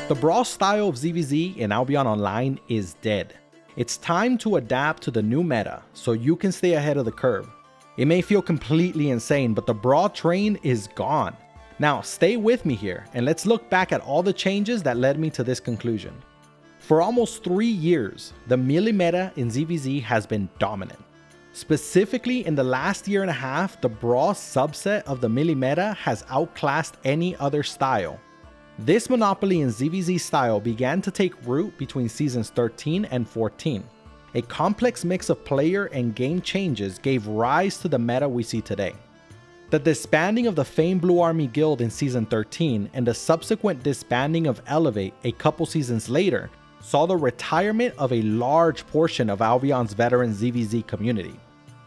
The Brawl style of ZvZ in Albion Online is dead. It's time to adapt to the new meta so you can stay ahead of the curve. It may feel completely insane, but the Brawl train is gone. Now stay with me here and let's look back at all the changes that led me to this conclusion. For almost 3 years, the melee meta in ZvZ has been dominant. Specifically in the last year and a half, the Brawl subset of the melee meta has outclassed any other style. This monopoly in ZvZ style began to take root between seasons 13 and 14. A complex mix of player and game changes gave rise to the meta we see today. The disbanding of the famed Blue Army Guild in season 13 and the subsequent disbanding of Elevate a couple seasons later saw the retirement of a large portion of Albion's veteran ZvZ community.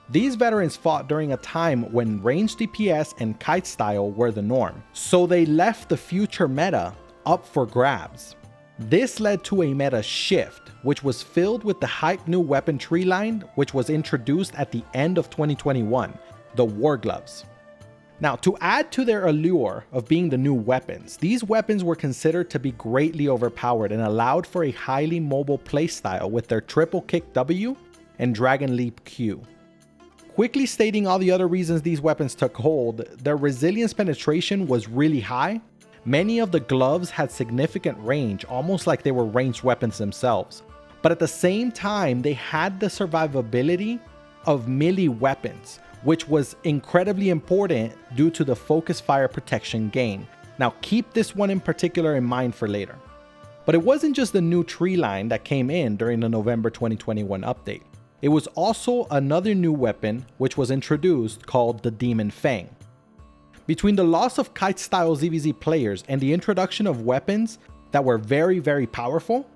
These veterans fought during a time when ranged DPS and kite style were the norm, so they left the future meta up for grabs. This led to a meta shift, which was filled with the hype new weapon tree line, which was introduced at the end of 2021, the War Gloves. Now, to add to their allure of being the new weapons, these weapons were considered to be greatly overpowered and allowed for a highly mobile playstyle with their triple kick W and Dragon Leap Q. Quickly stating all the other reasons these weapons took hold, their resilience penetration was really high. Many of the gloves had significant range, almost like they were ranged weapons themselves. But at the same time, they had the survivability of melee weapons, which was incredibly important due to the focus fire protection gain. Now keep this one in particular in mind for later. But it wasn't just the new tree line that came in during the November 2021 update. It was also another new weapon which was introduced called the Demon Fang. Between the loss of kite style ZvZ players and the introduction of weapons that were very powerful,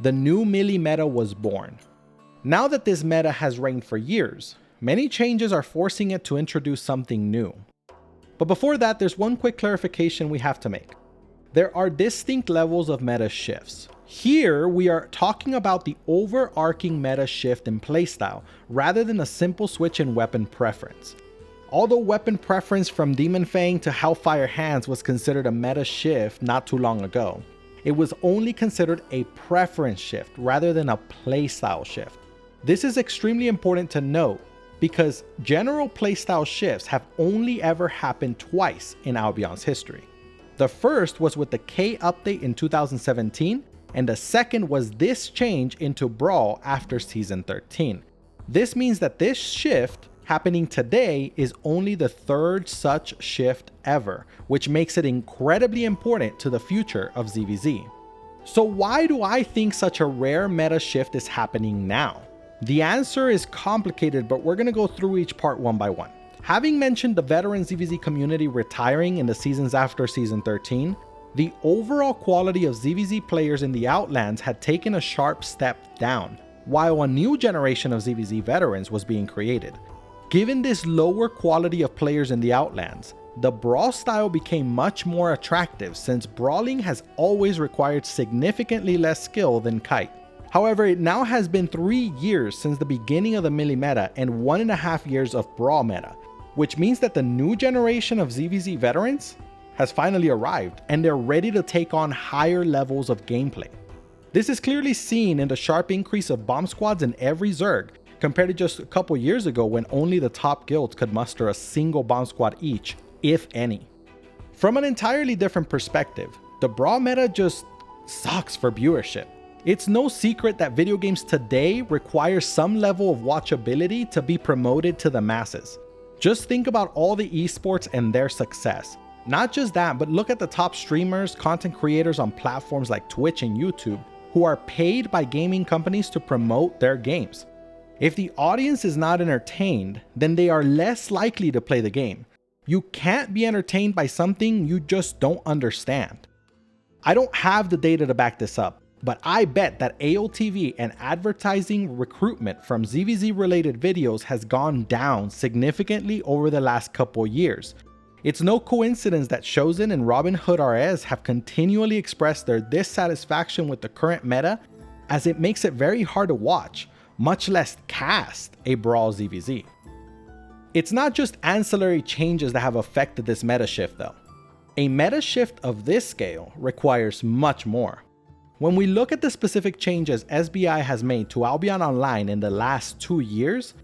the new melee meta was born. Now that this meta has reigned for years, many changes are forcing it to introduce something new. But before that, there's one quick clarification we have to make. There are distinct levels of meta shifts. Here, we are talking about the overarching meta shift in playstyle, rather than a simple switch in weapon preference. Although weapon preference from Demon Fang to Hellfire Hands was considered a meta shift not too long ago, it was only considered a preference shift rather than a playstyle shift. This is extremely important to note because general playstyle shifts have only ever happened twice in Albion's history. The first was with the K update in 2017, and the second was this change into Brawl after season 13. This means that this shift happening today is only the third such shift ever, which makes it incredibly important to the future of ZvZ. So why do I think such a rare meta shift is happening now? The answer is complicated, but we're going to go through each part one by one. Having mentioned the veteran ZvZ community retiring in the seasons after season 13, the overall quality of ZvZ players in the Outlands had taken a sharp step down, while a new generation of ZvZ veterans was being created. Given this lower quality of players in the Outlands, the Brawl style became much more attractive since brawling has always required significantly less skill than kite. However, it now has been 3 years since the beginning of the melee meta and 1.5 years of Brawl meta, which means that the new generation of ZvZ veterans has finally arrived and they're ready to take on higher levels of gameplay. This is clearly seen in the sharp increase of bomb squads in every Zerg compared to just a couple years ago when only the top guilds could muster a single bomb squad each, if any. From an entirely different perspective, the Brawl meta just sucks for viewership. It's no secret that video games today require some level of watchability to be promoted to the masses. Just think about all the esports and their success. Not just that, but look at the top streamers, content creators on platforms like Twitch and YouTube who are paid by gaming companies to promote their games. If the audience is not entertained, then they are less likely to play the game. You can't be entertained by something you just don't understand. I don't have the data to back this up, but I bet that AOTV and advertising recruitment from ZvZ related videos has gone down significantly over the last couple years. It's no coincidence that Chosen and Robin Hood RS have continually expressed their dissatisfaction with the current meta, as it makes it very hard to watch, much less cast a Brawl ZvZ. It's not just ancillary changes that have affected this meta shift though. A meta shift of this scale requires much more. When we look at the specific changes SBI has made to Albion Online in the last 2 years,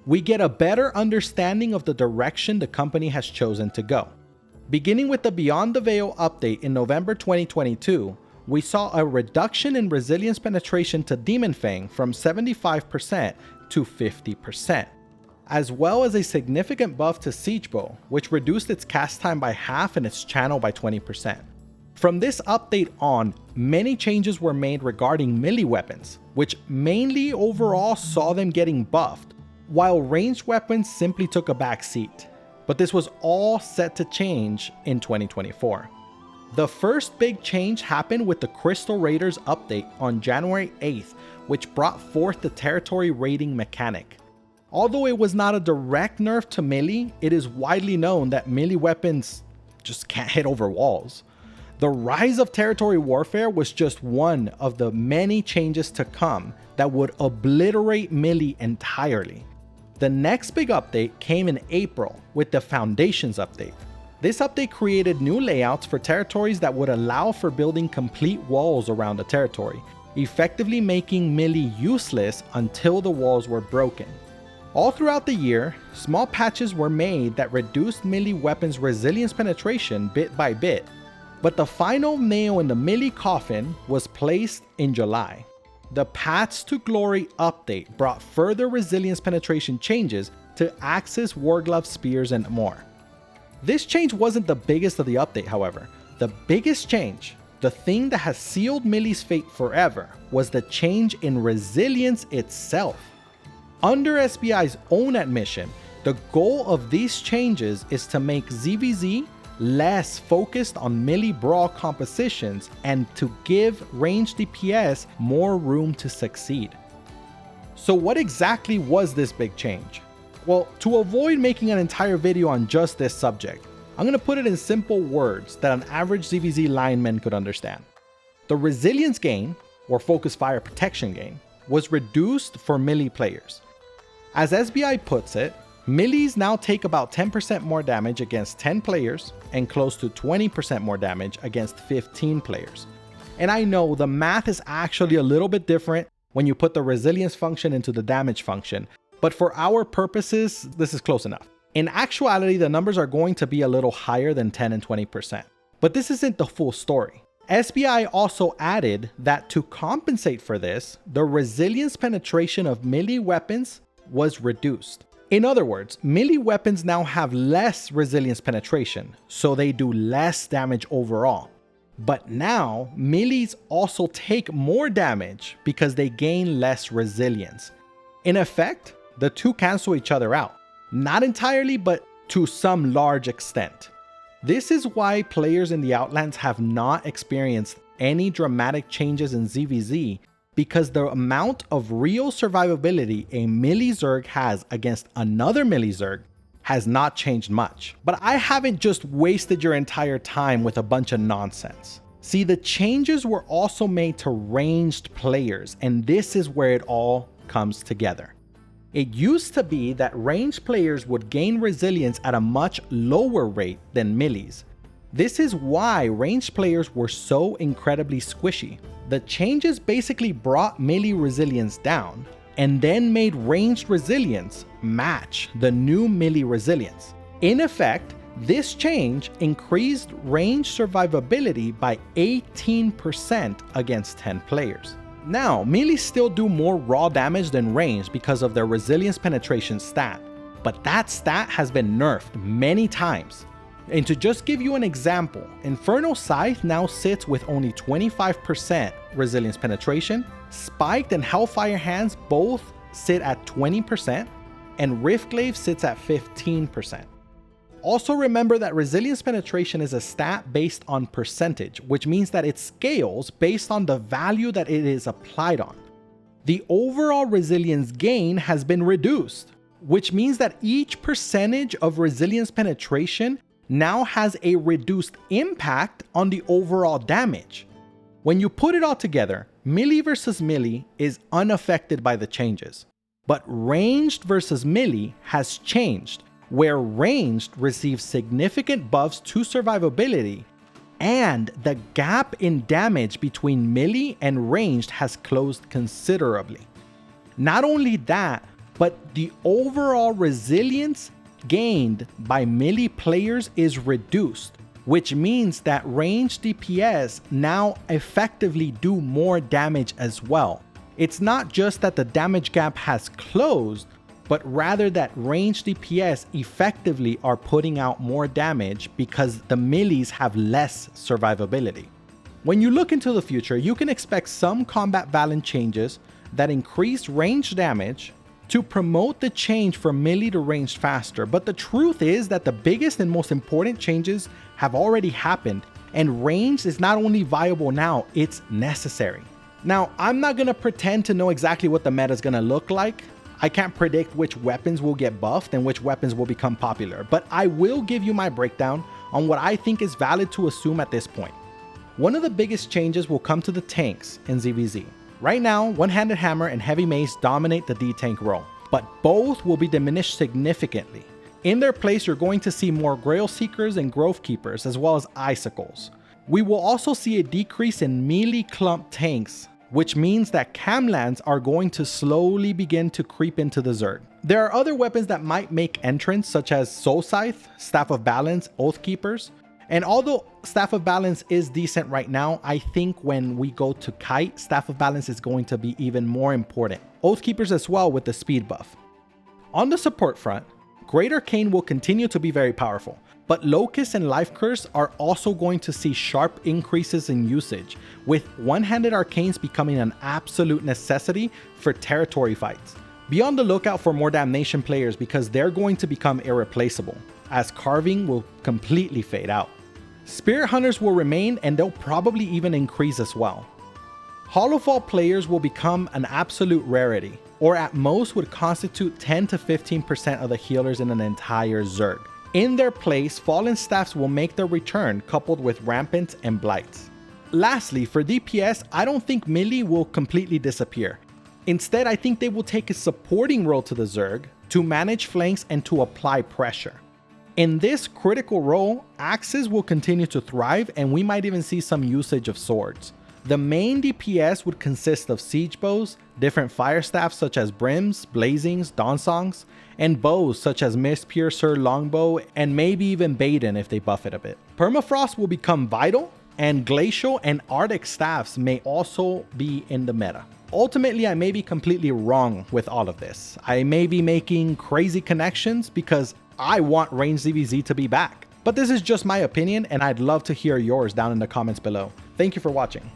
we get a better understanding of the direction the company has chosen to go. Beginning with the Beyond the Veil update in November 2022, we saw a reduction in resilience penetration to Demon Fang from 75% to 50%, as well as a significant buff to Siege Bow, which reduced its cast time by half and its channel by 20%. From this update on, many changes were made regarding melee weapons, which mainly overall saw them getting buffed, while ranged weapons simply took a back seat. But this was all set to change in 2024. The first big change happened with the Crystal Raiders update on January 8th, which brought forth the territory raiding mechanic. Although it was not a direct nerf to melee, it is widely known that melee weapons just can't hit over walls. The rise of territory warfare was just one of the many changes to come that would obliterate melee entirely. The next big update came in April with the Foundations update. This update created new layouts for territories that would allow for building complete walls around the territory, effectively making melee useless until the walls were broken. All throughout the year, small patches were made that reduced melee weapons' resilience penetration bit by bit, but the final nail in the melee coffin was placed in July. The Paths to Glory update brought further resilience penetration changes to Axis, Warglove, Spears, and more. This change wasn't the biggest of the update, however. The biggest change, the thing that has sealed melee's fate forever, was the change in resilience itself. Under SBI's own admission, the goal of these changes is to make ZvZ less focused on melee brawl compositions and to give ranged DPS more room to succeed. So what exactly was this big change? Well, to avoid making an entire video on just this subject, I'm going to put it in simple words that an average ZvZ lineman could understand. The resilience gain, or focus fire protection gain, was reduced for melee players. As SBI puts it, melees now take about 10% more damage against 10 players and close to 20% more damage against 15 players. And I know the math is actually a little bit different when you put the resilience function into the damage function, but for our purposes, this is close enough. In actuality, the numbers are going to be a little higher than 10 and 20%. But this isn't the full story. SBI also added that to compensate for this, the resilience penetration of melee weapons was reduced. In other words, melee weapons now have less resilience penetration, so they do less damage overall. But now, melees also take more damage because they gain less resilience. In effect, the two cancel each other out. Not entirely, but to some large extent. This is why players in the Outlands have not experienced any dramatic changes in ZvZ, because the amount of real survivability a melee Zerg has against another melee Zerg has not changed much. But I haven't just wasted your entire time with a bunch of nonsense. See, the changes were also made to ranged players, and this is where it all comes together. It used to be that ranged players would gain resilience at a much lower rate than melees. This is why ranged players were so incredibly squishy. The changes basically brought melee resilience down and then made ranged resilience match the new melee resilience. In effect, this change increased range survivability by 18% against 10 players. Now, melee still do more raw damage than ranged because of their resilience penetration stat, but that stat has been nerfed many times. And to just give you an example, Infernal Scythe now sits with only 25% resilience penetration, Spiked and Hellfire Hands both sit at 20%, and Riftglaive sits at 15%. Also remember that resilience penetration is a stat based on percentage, which means that it scales based on the value that it is applied on. The overall resilience gain has been reduced, which means that each percentage of resilience penetration now has a reduced impact on the overall damage. When you put it all together, melee versus melee is unaffected by the changes, but ranged versus melee has changed, where ranged receives significant buffs to survivability and the gap in damage between melee and ranged has closed considerably. Not only that, but the overall resilience gained by melee players is reduced, which means that ranged DPS now effectively do more damage as well. It's not just that the damage gap has closed, but rather that ranged DPS effectively are putting out more damage because the melees have less survivability. When you look into the future, you can expect some combat balance changes that increase range damage to promote the change from melee to ranged faster, but the truth is that the biggest and most important changes have already happened, and ranged is not only viable now, it's necessary. Now, I'm not gonna pretend to know exactly what the meta is gonna look like. I can't predict which weapons will get buffed and which weapons will become popular, but I will give you my breakdown on what I think is valid to assume at this point. One of the biggest changes will come to the tanks in ZvZ. Right now, one-handed hammer and heavy mace dominate the D-tank role, but both will be diminished significantly. In their place, you're going to see more Grail Seekers and Grove Keepers, as well as Icicles. We will also see a decrease in melee clump tanks, which means that camlands are going to slowly begin to creep into the Zerg. There are other weapons that might make entrance, such as Soul Scythe, Staff of Balance, Oath Keepers. And although Staff of Balance is decent right now, I think when we go to Kite, Staff of Balance is going to be even more important. Oath Keepers as well with the speed buff. On the support front, Great Arcane will continue to be very powerful, but Locust and Life Curse are also going to see sharp increases in usage, with one-handed arcanes becoming an absolute necessity for territory fights. Be on the lookout for more Damnation players because they're going to become irreplaceable, as carving will completely fade out. Spirit Hunters will remain, and they'll probably even increase as well. Hollowfall players will become an absolute rarity, or at most would constitute 10 to 15% of the healers in an entire Zerg. In their place, Fallen Staffs will make their return, coupled with Rampants and Blights. Lastly, for DPS, I don't think melee will completely disappear. Instead, I think they will take a supporting role to the Zerg to manage flanks and to apply pressure. In this critical role, axes will continue to thrive, and we might even see some usage of swords. The main DPS would consist of siege bows, different fire staffs such as brims, blazings, dawnsongs, and bows such as Mistpiercer, longbow, and maybe even Baden if they buff it a bit. Permafrost will become vital, and glacial and arctic staffs may also be in the meta. Ultimately, I may be completely wrong with all of this. I may be making crazy connections because I want ranged ZvZ to be back. But this is just my opinion, and I'd love to hear yours down in the comments below. Thank you for watching.